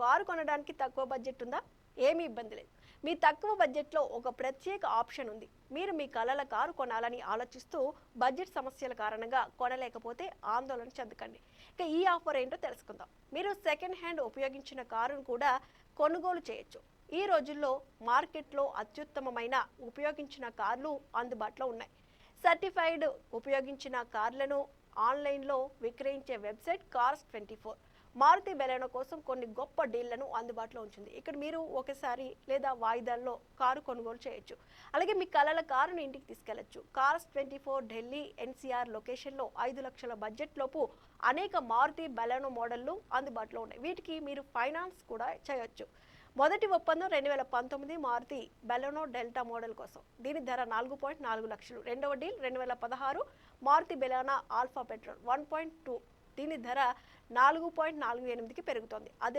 Car కొనడానికి తక్కువ budget ఉందా? ఏమీ ఇబ్బంది లేదు. మీ తక్కువ బడ్జెట్లో ఒక ప్రత్యేక ఆప్షన్ ఉంది. మీరు మీ కలల కారు కొనాలని ఆలోచిస్తూ బడ్జెట్ సమస్యల కారణంగా కొనలేకపోతే ఆందోళన చెందకండి. ఇక ఈ ఆఫర్ ఏంటో తెలుసుకుందాం. మీరు సెకండ్ హ్యాండ్ ఉపయోగించిన కారును కూడా కొనుగోలు చేయొచ్చు. ఈ రోజుల్లో మార్కెట్లో అత్యుత్తమమైన ఉపయోగించిన కార్లు అందుబాటులో ఉన్నాయి. సర్టిఫైడ్ ఉపయోగించిన కార్లను ఆన్లైన్లో విక్రయించే వెబ్సైట్ Cars24 మారుతి బెలెనో కోసం కొన్ని గొప్ప డీళ్లను అందుబాటులో ఉంచింది. ఇక్కడ మీరు ఒకసారి లేదా వాయిదాల్లో కారు కొనుగోలు చేయొచ్చు. అలాగే మీ కలల కారును ఇంటికి తీసుకెళ్లొచ్చు. Cars24 ఢిల్లీ ఎన్సీఆర్ లొకేషన్లో 5 లక్షల బడ్జెట్ లోపు అనేక మారుతి బెలెనో మోడళ్లు అందుబాటులో ఉన్నాయి. వీటికి మీరు ఫైనాన్స్ కూడా చేయొచ్చు. మొదటి ఒప్పందం 2019 మారుతి బెలెనో డెల్టా మోడల్ కోసం. దీని ధర 4.4 లక్షలు. రెండవ deal 2016 Maruti Baleno Alpha petrol 1.2. దీని ధర 4.48కి పెరుగుతోంది. అదే